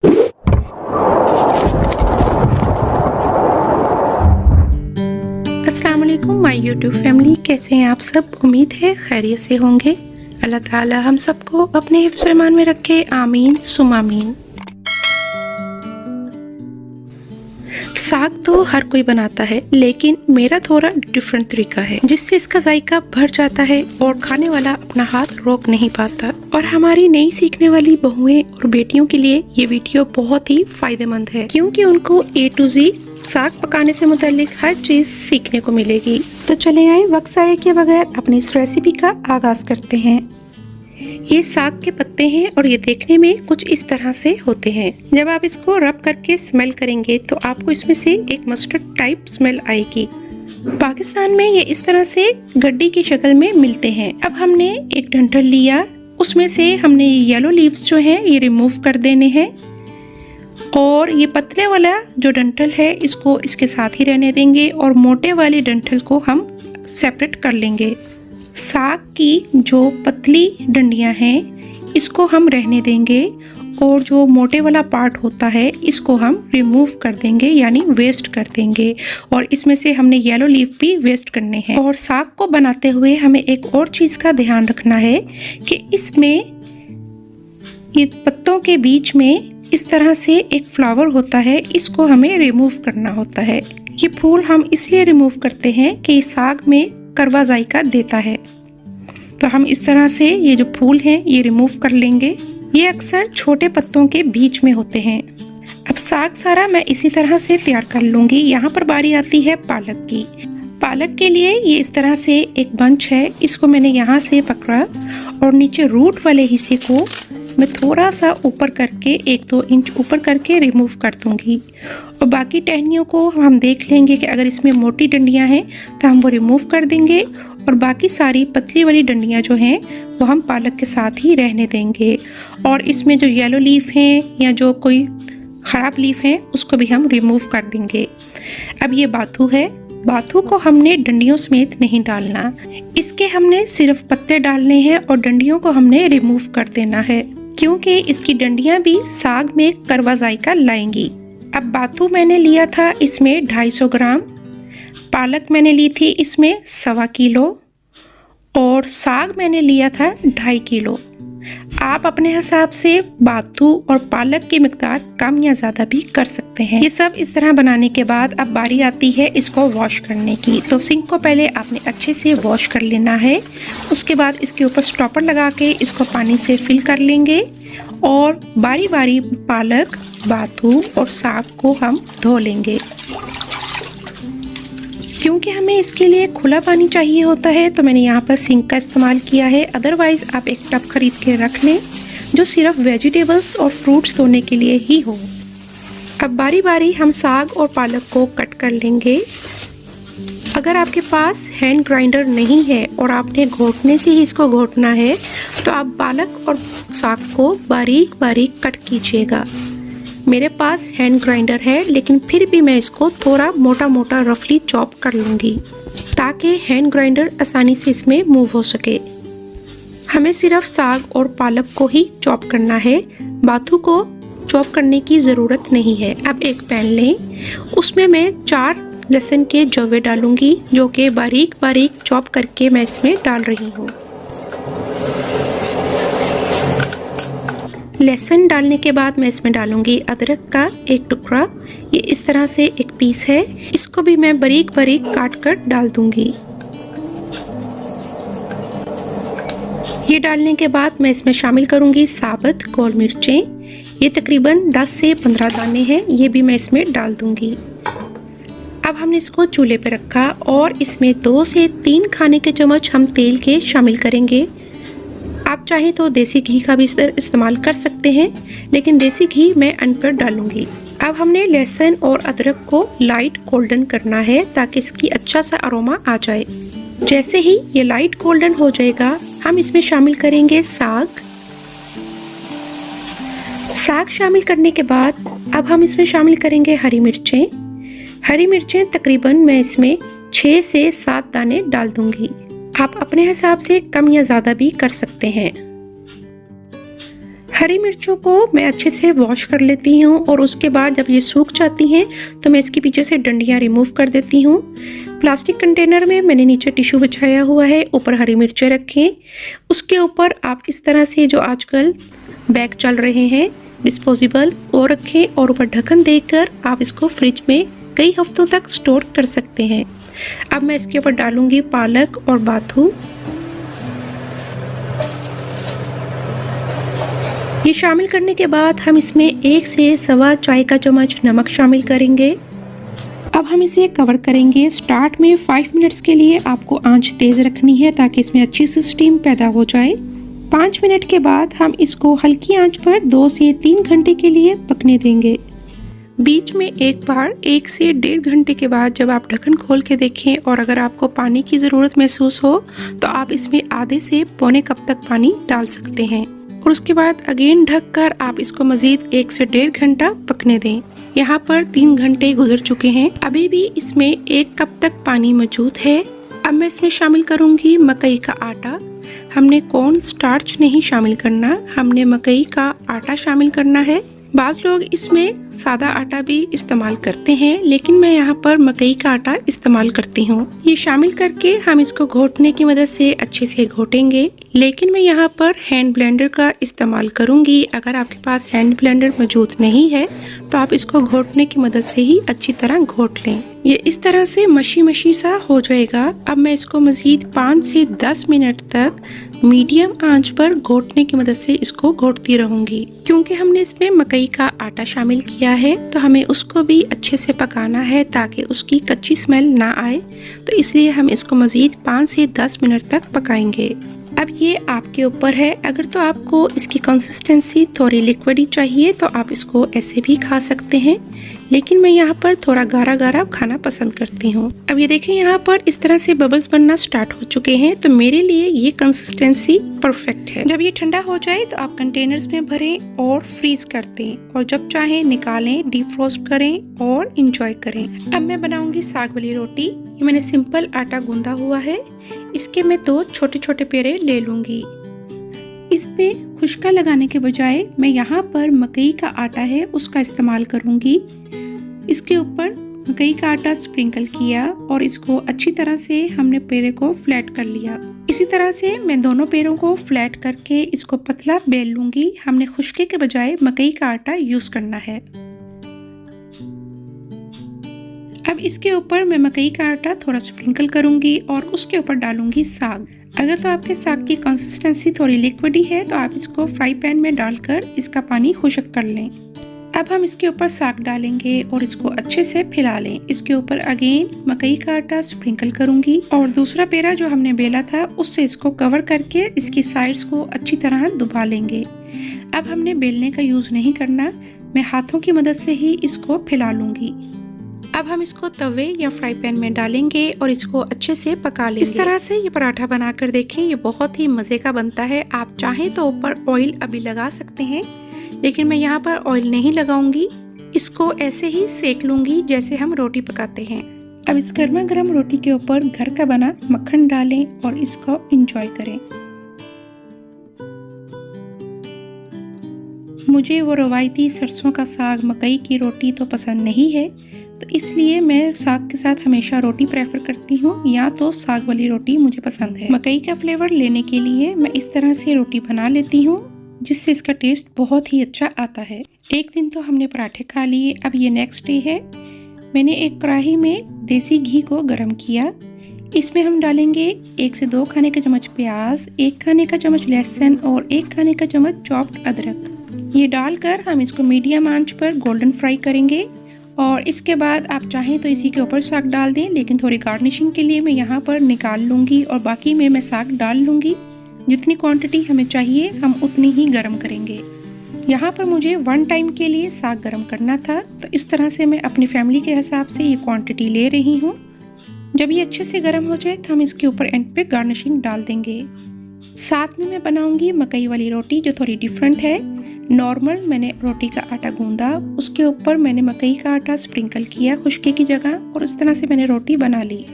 अस्सलाम वालेकुम my YouTube family, कैसे हैं आप सब। उम्मीद है खैरियत से होंगे। अल्लाह ताला हम सबको अपने हिफ्ज़ व ईमान में रखे, आमीन सुम आमीन। साग तो हर कोई बनाता है, लेकिन मेरा थोड़ा डिफरेंट तरीका है जिससे इसका जायका बढ़ जाता है और खाने वाला अपना हाथ रोक नहीं पाता। और हमारी नई सीखने वाली बहुएं और बेटियों के लिए ये वीडियो बहुत ही फायदेमंद है, क्योंकि उनको A to Z साग पकाने से मुतालिक हर चीज सीखने को मिलेगी। तो चले आए वक्त ज़ाया किए बगैर अपनी इस रेसिपी का आगाज करते हैं। ये साग के पत्ते हैं और ये देखने में कुछ इस तरह से होते हैं। जब आप इसको रब करके स्मेल करेंगे तो आपको इसमें से एक मस्टर्ड टाइप स्मेल आएगी। पाकिस्तान में ये इस तरह से गड्डी की शक्ल में मिलते हैं। अब हमने एक डंठल लिया, उसमें से हमने येलो लीव्स जो हैं ये रिमूव कर देने हैं और ये पतले वाला जो डंठल है इसको इसके साथ ही रहने देंगे और मोटे वाले डंठल को हम सेपरेट कर लेंगे। साग की जो पतली डंडियां हैं इसको हम रहने देंगे और जो मोटे वाला पार्ट होता है इसको हम रिमूव कर देंगे, यानी वेस्ट कर देंगे। और इसमें से हमने येलो लीफ भी वेस्ट करने हैं। और साग को बनाते हुए हमें एक और चीज़ का ध्यान रखना है कि इसमें ये पत्तों के बीच में इस तरह से एक फ्लावर होता है, इसको हमें रिमूव करना होता है। ये फूल हम इसलिए रिमूव करते हैं कि साग में कड़वा जायका देता है। तो हम इस तरह से ये जो फूल हैं ये रिमूव कर लेंगे। ये अक्सर छोटे पत्तों के बीच में होते हैं। अब साग सारा मैं इसी तरह से तैयार कर लूंगी। यहाँ पर बारी आती है पालक की। पालक के लिए ये इस तरह से एक बंच है, इसको मैंने यहाँ से पकड़ा और नीचे रूट वाले हिस्से को मैं थोड़ा सा ऊपर करके 1-2 इंच ऊपर करके रिमूव कर दूंगी। और बाकी टहनियों को हम देख लेंगे कि अगर इसमें मोटी डंडियां हैं तो हम वो रिमूव कर देंगे और बाकी सारी पतली वाली डंडियां जो हैं वो हम पालक के साथ ही रहने देंगे। और इसमें जो येलो लीफ हैं या जो कोई ख़राब लीफ हैं उसको भी हम रिमूव कर देंगे। अब ये बाथू है, बाथू को हमने डंडियों समेत नहीं डालना, इसके हमने सिर्फ पत्ते डालने हैं और डंडियों को हमने रिमूव कर देना है, क्योंकि इसकी डंडियां भी साग में कड़वा जायका लाएंगी। अब बाथू मैंने लिया था इसमें 250 ग्राम, पालक मैंने ली थी इसमें 1.25 किलो और साग मैंने लिया था 2.5 किलो। आप अपने हिसाब से बाथू और पालक की मिकदार कम या ज़्यादा भी कर सकते हैं। ये सब इस तरह बनाने के बाद अब बारी आती है इसको वॉश करने की। तो सिंक को पहले आपने अच्छे से वॉश कर लेना है। उसके बाद इसके ऊपर स्टॉपर लगा के इसको पानी से फिल कर लेंगे और बारी बारी पालक, बाथू और साग को हम धो लेंगे। क्योंकि हमें इसके लिए खुला पानी चाहिए होता है तो मैंने यहाँ पर सिंक का इस्तेमाल किया है। अदरवाइज़ आप एक टब खरीद के रख लें जो सिर्फ वेजिटेबल्स और फ्रूट्स धोने के लिए ही हो। अब बारी बारी हम साग और पालक को कट कर लेंगे। अगर आपके पास हैंड ग्राइंडर नहीं है और आपने घोटने से ही इसको घोटना है तो आप पालक और साग को बारीक बारीक कट कीजिएगा। मेरे पास हैंड ग्राइंडर है, लेकिन फिर भी मैं इसको थोड़ा मोटा मोटा रफली चॉप कर लूँगी ताकि हैंड ग्राइंडर आसानी से इसमें मूव हो सके। हमें सिर्फ साग और पालक को ही चॉप करना है, बाथू को चॉप करने की ज़रूरत नहीं है। अब एक पैन लें, उसमें मैं 4 लहसुन के जवे डालूंगी जो कि बारीक बारीक चॉप करके मैं इसमें डाल रही हूँ। लहसुन डालने के बाद मैं इसमें डालूंगी अदरक का एक टुकड़ा। ये इस तरह से एक पीस है, इसको भी मैं बारीक बारीक काट कर डाल दूंगी। ये डालने के बाद मैं इसमें शामिल करूंगी साबुत गोल मिर्चें। ये तकरीबन 10 से 15 दाने हैं, ये भी मैं इसमें डाल दूंगी। अब हमने इसको चूल्हे पे रखा और इसमें 2 से 3 खाने के चम्मच हम तेल के शामिल करेंगे। आप चाहें तो देसी घी का भी इस्तेमाल कर सकते हैं, लेकिन देसी घी मैं अनकट डालूंगी। अब हमने लहसुन और अदरक को लाइट गोल्डन करना है ताकि इसकी अच्छा सा अरोमा आ जाए। जैसे ही ये लाइट गोल्डन हो जाएगा हम इसमें शामिल करेंगे साग। साग शामिल करने के बाद अब हम इसमें शामिल करेंगे हरी मिर्चें। हरी मिर्चें तकरीबन मैं इसमें 6 से 7 दाने डाल दूंगी। आप अपने हिसाब से कम या ज़्यादा भी कर सकते हैं। हरी मिर्चों को मैं अच्छे से वॉश कर लेती हूँ और उसके बाद जब ये सूख जाती हैं तो मैं इसके पीछे से डंडियाँ रिमूव कर देती हूँ। प्लास्टिक कंटेनर में मैंने नीचे टिश्यू बिछाया हुआ है, ऊपर हरी मिर्चें रखें। उसके ऊपर आप इस तरह से जो आजकल बैग चल रहे हैं डिस्पोजेबल वो रखें और ऊपर ढक्कन देकर आप इसको फ्रिज में कई हफ्तों तक स्टोर कर सकते हैं। अब मैं इसके ऊपर डालूंगी पालक और बाथू। ये शामिल करने के बाद हम इसमें 1 से सवा चाय का चम्मच नमक शामिल करेंगे। अब हम इसे कवर करेंगे। स्टार्ट में 5 मिनट्स के लिए आपको आंच तेज रखनी है ताकि इसमें अच्छी सी स्टीम पैदा हो जाए। 5 मिनट के बाद हम इसको हल्की आंच पर 2 से 3 घंटे के लिए पकने देंगे। बीच में एक बार 1 से 1.5 घंटे के बाद जब आप ढक्कन खोल के देखें और अगर आपको पानी की ज़रूरत महसूस हो तो आप इसमें आधे से पौने कप तक पानी डाल सकते हैं और उसके बाद अगेन ढक कर आप इसको मज़ीद 1 से 1.5 घंटा पकने दें। यहाँ पर 3 घंटे गुजर चुके हैं, अभी भी इसमें 1 कप तक पानी मौजूद है। अब मैं इसमें शामिल करूँगी मकई का आटा। हमने कॉर्न स्टार्च नहीं शामिल करना, हमने मकई का आटा शामिल करना है। बाज़ लोग इसमें सादा आटा भी इस्तेमाल करते हैं लेकिन मैं यहाँ पर मकई का आटा इस्तेमाल करती हूँ। ये शामिल करके हम इसको घोटने की मदद से अच्छे से घोटेंगे, लेकिन मैं यहाँ पर हैंड ब्लेंडर का इस्तेमाल करूँगी। अगर आपके पास हैंड ब्लेंडर मौजूद नहीं है तो आप इसको घोटने की मदद से ही अच्छी तरह घोट लें। ये इस तरह से मशी सा हो जाएगा। अब मैं इसको मज़ीद 5 से 10 मिनट तक मीडियम आंच पर घोटने की मदद से इसको घोटती रहूंगी। क्योंकि हमने इसमें मकई का आटा शामिल किया है तो हमें उसको भी अच्छे से पकाना है ताकि उसकी कच्ची स्मेल ना आए, तो इसलिए हम इसको मज़ीद 5 से 10 मिनट तक पकाएंगे। अब ये आपके ऊपर है, अगर तो आपको इसकी कंसिस्टेंसी थोड़ी लिक्विडी चाहिए तो आप इसको ऐसे भी खा सकते हैं, लेकिन मैं यहाँ पर थोड़ा गाढ़ा गाढ़ा खाना पसंद करती हूँ। अब ये देखें यहाँ पर इस तरह से बबल्स बनना स्टार्ट हो चुके हैं, तो मेरे लिए ये कंसिस्टेंसी परफेक्ट है। जब ये ठंडा हो जाए तो आप कंटेनर्स में भरें और फ्रीज कर दें और जब चाहें निकालें, डीप फ्रोस्ट करें और इंजॉय करें। अब मैं बनाऊंगी साग वाली रोटी। ये मैंने सिंपल आटा गूंदा हुआ है, इसके मैं 2 छोटे छोटे पेड़े ले लूंगी। इस पे खुशका लगाने के बजाय मैं यहाँ पर मकई का आटा है उसका इस्तेमाल करूँगी। इसके ऊपर मकई का आटा स्प्रिंकल किया और इसको अच्छी तरह से हमने पेड़े को फ्लैट कर लिया। इसी तरह से मैं दोनों पेड़ों को फ्लैट करके इसको पतला बेल लूँगी। हमने खुशके के बजाय मकई का आटा यूज़ करना है। अब इसके ऊपर मैं मकई का आटा थोड़ा स्प्रिंकल करूँगी और उसके ऊपर डालूँगी साग। अगर तो आपके साग की कंसिस्टेंसी थोड़ी लिक्विडी है तो आप इसको फ्राई पैन में डालकर इसका पानी खुश्क कर लें। अब हम इसके ऊपर साग डालेंगे और इसको अच्छे से फैला लें। इसके ऊपर अगेन मकई का आटा स्प्रिंकल करूंगी और दूसरा पेड़ा जो हमने बेला था उससे इसको कवर करके इसकी साइड्स को अच्छी तरह दबा लेंगे। अब हमने बेलने का यूज़ नहीं करना, मैं हाथों की मदद से ही इसको फैला लूंगी। अब हम इसको तवे या फ्राई पैन में डालेंगे और इसको अच्छे से पका लेंगे। इस तरह से ये पराठा बनाकर देखें, ये बहुत ही मज़े का बनता है। आप चाहें तो ऊपर ऑयल अभी लगा सकते हैं, लेकिन मैं यहाँ पर ऑयल नहीं लगाऊंगी। इसको ऐसे ही सेक लूंगी जैसे हम रोटी पकाते हैं। अब इस गर्मा गर्म रोटी के ऊपर घर का बना मक्खन डालें और इसको एंजॉय करें। मुझे वो रवायती सरसों का साग मकई की रोटी तो पसंद नहीं है, तो इसलिए मैं साग के साथ हमेशा रोटी प्रेफर करती हूँ, या तो साग वाली रोटी मुझे पसंद है। मकई का फ्लेवर लेने के लिए मैं इस तरह से रोटी बना लेती हूँ जिससे इसका टेस्ट बहुत ही अच्छा आता है। एक दिन तो हमने पराठे खा लिए, अब ये नेक्स्ट डे है। मैंने एक कढ़ाई में देसी घी को गर्म किया। इसमें हम डालेंगे 1 से 2 खाने का चम्मच प्याज, 1 खाने का चम्मच लहसुन और 1 खाने का चम्मच चॉप्ड अदरक। ये डालकर हम इसको मीडियम आंच पर गोल्डन फ्राई करेंगे और इसके बाद आप चाहें तो इसी के ऊपर साग डाल दें, लेकिन थोड़ी गार्निशिंग के लिए मैं यहाँ पर निकाल लूँगी और बाकी में मैं साग डाल लूँगी। जितनी क्वांटिटी हमें चाहिए हम उतनी ही गर्म करेंगे। यहाँ पर मुझे 1 टाइम के लिए साग गर्म करना था, तो इस तरह से मैं अपनी फैमिली के हिसाब से ये क्वांटिटी ले रही हूँ। जब ये अच्छे से गर्म हो जाए तो हम इसके ऊपर एंड पे गार्निशिंग डाल देंगे। साथ में मैं बनाऊंगी मकई वाली रोटी जो थोड़ी डिफरेंट है। नॉर्मल मैंने रोटी का आटा गूंदा, उसके ऊपर मैंने मकई का आटा स्प्रिंकल किया खुशके की जगह और इस तरह से मैंने रोटी बना ली।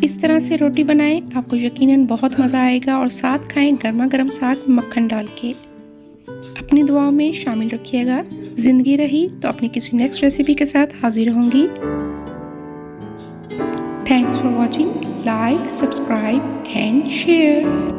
इस तरह से रोटी बनाएं, आपको यकीनन बहुत मज़ा आएगा और साथ खाएं गर्मा गर्म साग मक्खन डाल के। अब अपनी दुआओं में शामिल रखिएगा। जिंदगी रही तो अपनी किसी नेक्स्ट रेसिपी के साथ हाजिर होंगी। Thanks for watching. Like, subscribe and share.